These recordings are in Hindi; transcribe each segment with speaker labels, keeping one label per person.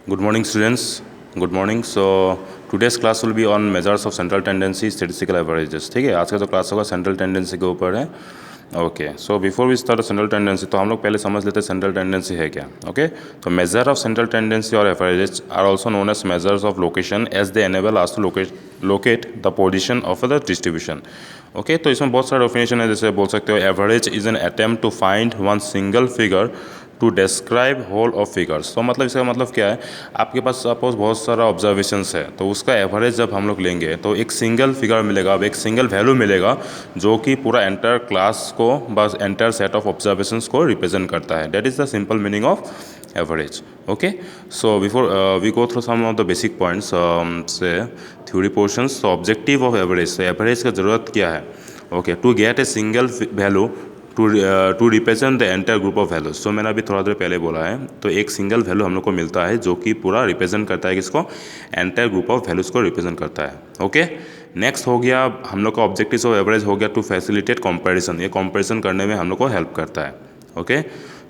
Speaker 1: Good morning, students. Good morning. So today's class will be on measures of central tendency, statistical averages. ठीक है, आज का जो क्लास होगा सेंट्रल टेंडेंसी के ऊपर है. Okay, so before we start central tendency, तो हम लोग पहले समझ लेते हैं सेंट्रल टेंडेंसी है क्या. ओके, तो मेजर ऑफ सेंट्रल टेंडेंसी और averages are also known as measures of location as they enable us to locate the position of the distribution. Okay, तो इसमें बहुत सारे डेफिनेशन है. जैसे बोल सकते हो average is an attempt to find one single figure to describe whole of figures. तो मतलब इसका मतलब क्या है, आपके पास सपोज बहुत सारा ऑब्जर्वेशंस है, तो उसका एवरेज जब हम लोग लेंगे तो एक सिंगल फिगर मिलेगा, अब एक सिंगल वैल्यू मिलेगा जो कि पूरा एंटायर क्लास को बस एंटायर सेट ऑफ ऑब्जर्वेशंस को रिप्रेजेंट करता है. That is the simple meaning of average. Okay, so before we go through some of the basic points से थ्योरी पोर्शंस. तो ऑब्जेक्टिव ऑफ एवरेज, तो एवरेज का ज़रूरत क्या है. Okay, to get a single value to represent the entire group of values. तो मैंने अभी थोड़ा देर पहले बोला है, तो एक सिंगल वैल्यू हम लोग को मिलता है जो कि पूरा रिप्रेजेंट करता है किसको, एंटायर ग्रुप ऑफ वैल्यूज़ को रिप्रेजेंट करता है. ओके, नेक्स्ट हो गया हम लोग का ऑब्जेक्टिव ऑफ एवरेज हो गया टू फैसिलिटेट कंपैरिजन. ये कंपैरिजन करने में हम लोग को हेल्प करता है. ओके,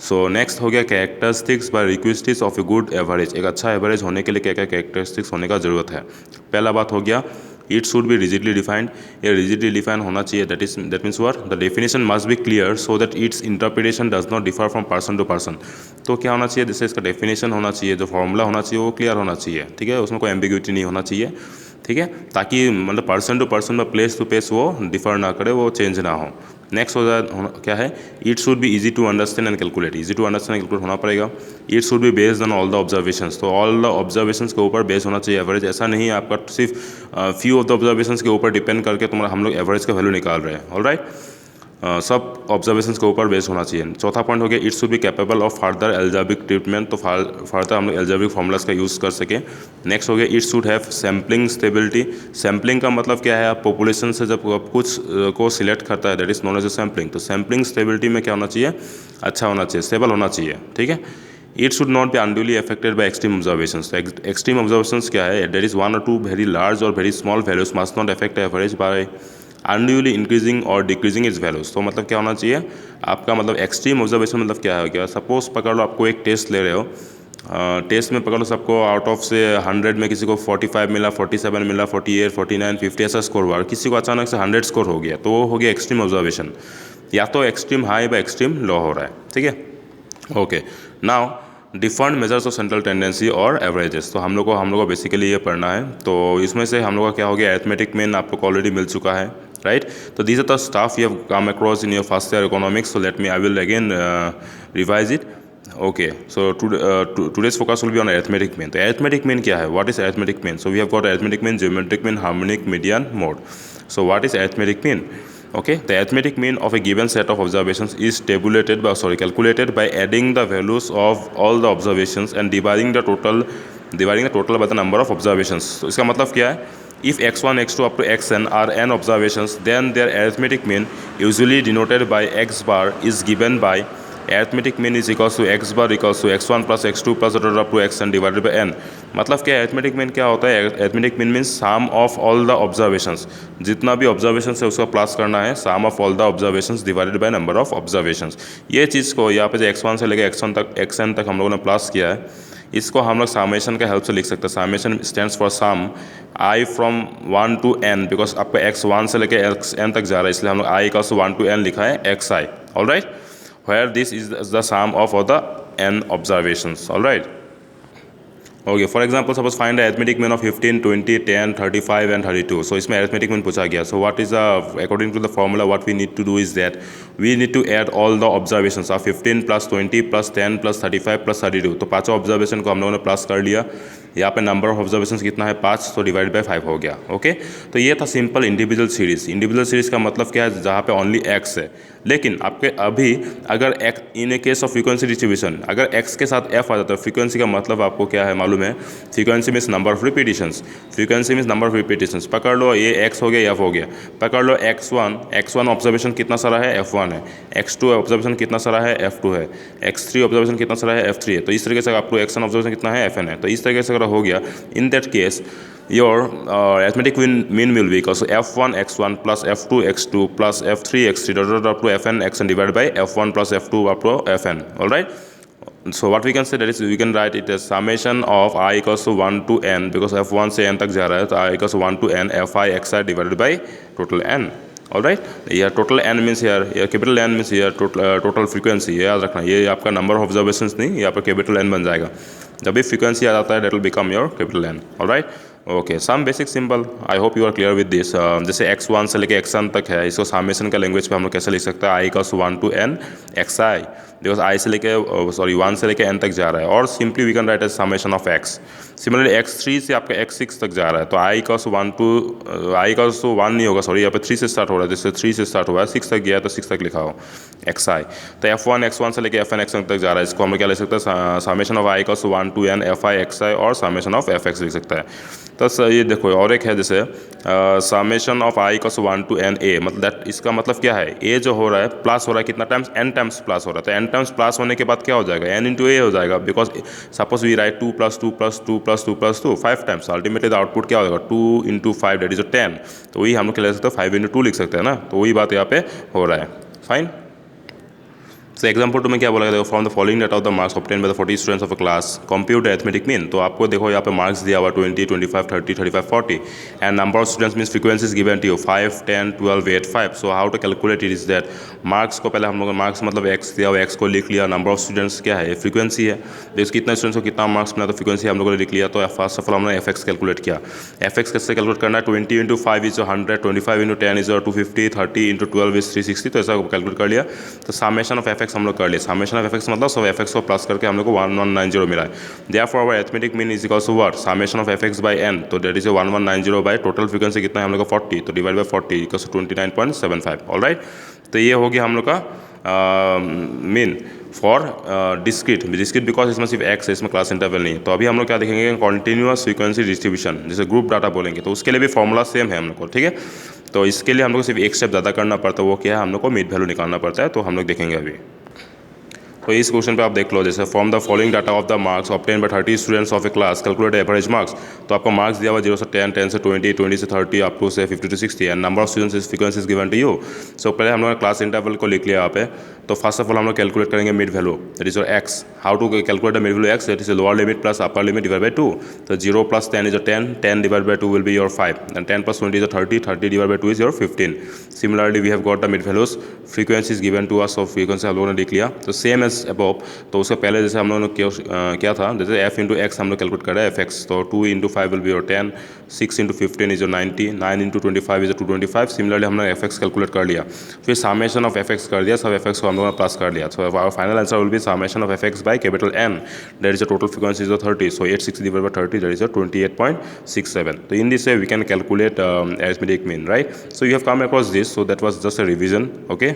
Speaker 1: सो नेक्स्ट हो गया characteristics by requisites of a good average. एक अच्छा एवरेज होने के लिए क्या क्या कैरेक्टरिस्टिक्स होने का ज़रूरत है. पहला बात हो गया it should be rigidly defined. ये रिजिडली डिफाइंड होना चाहिए. That means what, the definition must be clear so that its interpretation does not differ from person to person. तो क्या होना चाहिए, जैसे इसका डेफिनेशन होना चाहिए, जो फॉर्मूला होना चाहिए वो क्लियर होना चाहिए. ठीक है, उसमें कोई एम्बिग्यूटी नहीं होना चाहिए. ठीक है, ताकि मतलब पर्सन टू पर्सन में प्लेस टू प्लेस वो डिफर ना करे, वो चेंज ना हो. नेक्स्ट हो जाए क्या है, it should be easy to understand and calculate. Easy to understand and calculate होना पड़ेगा. It should be based on all the observations. तो ऑल द ऑब्जर्वेशंस के ऊपर बेस होना चाहिए एवरेज. ऐसा नहीं है आपका सिर्फ फ्यू ऑफ द ऑब्जर्वेशंस के ऊपर डिपेंड करके तुम्हारा हम लोग एवरेज का वैल्यू निकाल रहे हैं. ऑलराइट, सब ऑब्जर्वेशंस के ऊपर बेस होना चाहिए. चौथा पॉइंट हो गया it should be capable of further algebraic treatment. तो फर्दर हम लोग एल्जेब्रिक फॉर्मूलाज का यूज़ कर सकें. नेक्स्ट हो गया it should have sampling stability. Sampling का मतलब क्या है, आप पॉपुलेशन से जब आप कुछ को सिलेक्ट करता है that is known as a sampling. तो सैम्पलिंग स्टेबिलिटी में क्या होना चाहिए, अच्छा होना चाहिए, स्टेबल होना चाहिए. ठीक है, it should not be unduly affected by extreme observations. Extreme observations क्या है, देयर इज वन और टू वेरी लार्ज और very small values must not affect average by unduly increasing और डिक्रीजिंग इज वैल्यूज. तो मतलब क्या होना चाहिए आपका, मतलब एक्सट्रीम ऑब्जर्वेशन मतलब क्या है, क्या सपोज पकड़ लो आपको एक टेस्ट ले रहे हो, टेस्ट में पकड़ लो सबको आउट ऑफ से 100 में किसी को 45 मिला, 47 मिला, 48, 49, 50 ऐसा स्कोर हुआ, और किसी को अचानक से 100 स्कोर हो गया, तो वो हो गया एक्सट्रीम ऑब्जर्वेशन. या तो एक्सट्रीम हाई या एक्सट्रीम लो हो रहा है. ठीक है, okay. Now different measures of central tendency और एवरेजेस. तो हम लोग को बेसिकली ये पढ़ना है. तो इसमें से हम लोग का क्या हो गया, अरिथमेटिक मीन आपको ऑलरेडी मिल चुका है, राइट. तो these are the stuff you have come across in your first year economics. So let me I will again revise it. Okay, so today's focus will be on arithmetic mean. तो arithmetic mean क्या है, what is arithmetic mean? So we have got arithmetic mean, geometric mean, harmonic, median, mode. So what is arithmetic mean? Okay, the arithmetic mean of a given set of observations is calculated by adding the values of all the observations and dividing the total by the number of observations. तो इसका मतलब क्या है, if x1, x2 up to xn are n observations, then their arithmetic mean, usually denoted by x bar, is given by arithmetic mean is equals to x bar equals to x1 plus x2 plus up to xn divided by n. मतलब क्या arithmetic mean क्या होता है, arithmetic mean means sum of all the observations. जितना भी observations है उसका प्लस करना है, sum of all the observations divided by number of observations. ये चीज़ को यहाँ पे जो x1 से लेकर xn तक हम लोगों ने प्लस किया है, इसको हम लोग सामेशन का हेल्प से लिख सकते हैं. Summation stands for sum I from 1 to n, because आपका x1 से लेकर xn तक जा रहा है, इसलिए हम लोग i equals to 1 to n लिखा है xi. Alright, where this is the sum of all the n observations. All right, okay, for example suppose find the arithmetic mean of 15, 20, 10, 35 and 32. So इसमें arithmetic mean पूछा गया. So what is according to the formula what we need to do is that we need to add all the observations of 15 plus 20 plus 10 plus 35 plus 32. तो पाँचों ऑब्जर्वेशन को हम लोगों ने प्लस कर लिया. यहाँ पे नंबर ऑफ ऑब्जर्वेशन कितना है 5, तो डिवाइड बाय 5 हो गया. ओके, तो ये था simple individual series. Individual series का मतलब क्या है, जहाँ पे ओनली एक्स है. लेकिन आपके अभी अगर x in A case of frequency distribution, अगर एक्स के साथ एफ आ जाता है, फ्रीक्वेंसी का मतलब आपको क्या है मालूम है, frequency means number of repetitions. Frequency means number of repetitions. पकड़ लो ये एक्स हो गया, एफ हो गया. पकड़ लो एक्स1 ऑब्जर्वेशन कितना सारा है, f1 है. x2 ऑब्जर्वेशन कितना सारा है, f2 है. x3 ऑब्जर्वेशन कितना सारा है, f3 है. तो इस तरीके से आपको x1 ऑब्जर्वेशन कितना है, fn है. तो इस तरीके से अगर हो गया, in that case your arithmetic mean will be equals to f1 x1 plus f2 x2 plus f3 x3 up to fn xn divided by f1 plus f2 up to fn. All right, So what we can say that is we can write it as summation of I equals to 1 to n, because f1 से n तक जा रहा है तो I equals to 1 to n fi xi divided by total n. Alright, here total n means here capital N means here total frequency, ये याद रखना, ये आपका number of observations नहीं, यहाँ पर capital N बन जाएगा. जब भी frequency आ जाता है that will become your capital N. Alright, okay, some basic simple, I hope you are clear with this. जैसे x1 से लेके xn तक है, इसको सामेशन का लैंग्वेज पे हम लोग कैसे लिख सकते हैं, i equals 1 to n xi, because i से लेके 1 से लेके n तक जा रहा है, और simply we can write as summation of x. Similarly x3 से आपका x6 तक जा रहा है तो i इक्वल्स 1 नहीं होगा, सॉरी यहाँ पे 3 से स्टार्ट हो रहा है, जैसे 3 से स्टार्ट हुआ है 6 तक गया है तो 6 तक लिखा हो xi. तो f1 x1 से लेके fn xn तक जा रहा है, इसको हम लोग क्या लिख सकते हैं, summation of i equals 1 to n fi xi और समेशन ऑफ fx लिख सकता है. तो ये देखो और एक है जैसे summation of I equals 1 to n a, मतलब दैट, इसका मतलब क्या है, a जो हो रहा है प्लस हो रहा है कितना टाइम्स, n टाइम्स प्लस हो रहा है, तो n टाइम्स प्लस होने के बाद क्या हो जाएगा, n इंटू ए हो जाएगा, because suppose we write 2 + 2 + 2 + 2 + 2 5 times, ultimately the output क्या होगा 2 × 5 दैट इज 10. तो वही हम लोग क्या लिख सकते हैं 5 × 2 लिख सकते हैं ना, तो वही बात यहाँ पे हो रहा है. फाइन. So एग्जाम्पल 2 में क्या बोला गया, from the following data of the marks obtain by the 40 students of a class compute arithmetic mean. तो आपको देखो यहाँ पे मार्क्स दिया हुआ 20, 25, 30, 35, 40 and number of students means frequencies given to you 5, 10, 12, 8, 5. So how to calculate it is that, marks को पहले हम लोग मार्क्स मतलब एक्स दिया हुआ, एक्स को लिख लिया, नंबर ऑफ स्टूडेंट्स क्या है फ्रीक्वेंसी है, तो कितना स्टूडेंट्स को कितना मार्क्स मिला तो फ्रीक्वेंसी हम लोगों ने लिख लिया. तो फर्स्ट ऑफ ऑल हमने एफ एक्स कैलकुलेट किया. एफ एक्स कैसे कैलकुलेट करना है, 20 × 5 इज 100, 25 × 10 इज 250, 30 × 12 इज 360. तो ऐसा कैलकुलेट कर लिया. तो समेशन ऑफ एफ एक्स हम लोग कर लिया. समेशन ऑफ एफ एक्स मतलब सब एफ एक्स को प्लस करके हम लोग को 1190 मिला है. Therefore our arithmetic mean is equals to what, summation of F X by N, तो that is 1190 by total frequency कितना है हम लोग का 40, तो divide by 40 equals to 29.75. Alright, तो ये हो गया हम लोग का मीन फॉर डिस्क्रीट बिकॉज इसमें सिर्फ एक्स है, इसमें क्लास इंटरवल नहीं है. तो अभी हम लोग क्या देखेंगे, कॉन्टिन्यूअस फ्रीक्वेंसी डिस्ट्रीब्यूशन, जैसे ग्रुप डाटा बोलेंगे, तो उसके लिए भी फॉर्मूला सेम है हम लोग को. ठीक है, तो इसके लिए हम लोग को सिर्फ एक स्टेप ज़्यादा करना पड़ता है, वो क्या है, हम लोग को मिड वैल्यू निकालना पड़ता है, तो हम लोग देखेंगे अभी. तो इस क्वेश्चन पे आप देख लो, जैसे from the following data of the marks obtain bye 30 students of A class calculate average marks. तो आपको मार्क्स दिया हुआ 0 से 10, 10 से 20, 20 से 30 अप टू से 50 to 60 and number of students is frequency is given to you. So पहले हम लोग क्लास इंटरवल को लिख लिया यहाँ पे. तो फर्स्ट ऑफ ऑल हम लोग कैलकुलेट करेंगे mid value, that is your X. How to calculate the mid value X, that is lower limit plus upper limit divide by 2. तो 0 + 10 is 10, 10 divide by 2 will be your 5 and 10 + 20 is 30, 30 divide by 2 is your 15. Similarly we have got the mid values, frequency is given to us, of frequency हम लोगों ने लिख लिया. तो सेम एज अबव. तो उससे पहले जैसे हम लोगों ने क्या था, जैसे एफ इंटू एक्स हम लोग कैलकुलेट कर रहे हैं एफ एक्स, तो 2 × 5 will be your 10, 6 × 15 is your 90, 9 × 25 is 225. Similarly हमने एफ एक्स कैलकुलेट कर लिया, फिर समेशन ऑफ एफ एक्स कर दिया, सब एफ एक्स को हम लोगों ने प्लस कर लिया. So our final answer will be summation of F X by capital N, that is the total frequency is 30. सो 860 डिवाइड बाय 30 दैट इज 28.67. तो in this way we can calculate arithmetic mean, right? So you have come across this, so that was just a revision. Okay.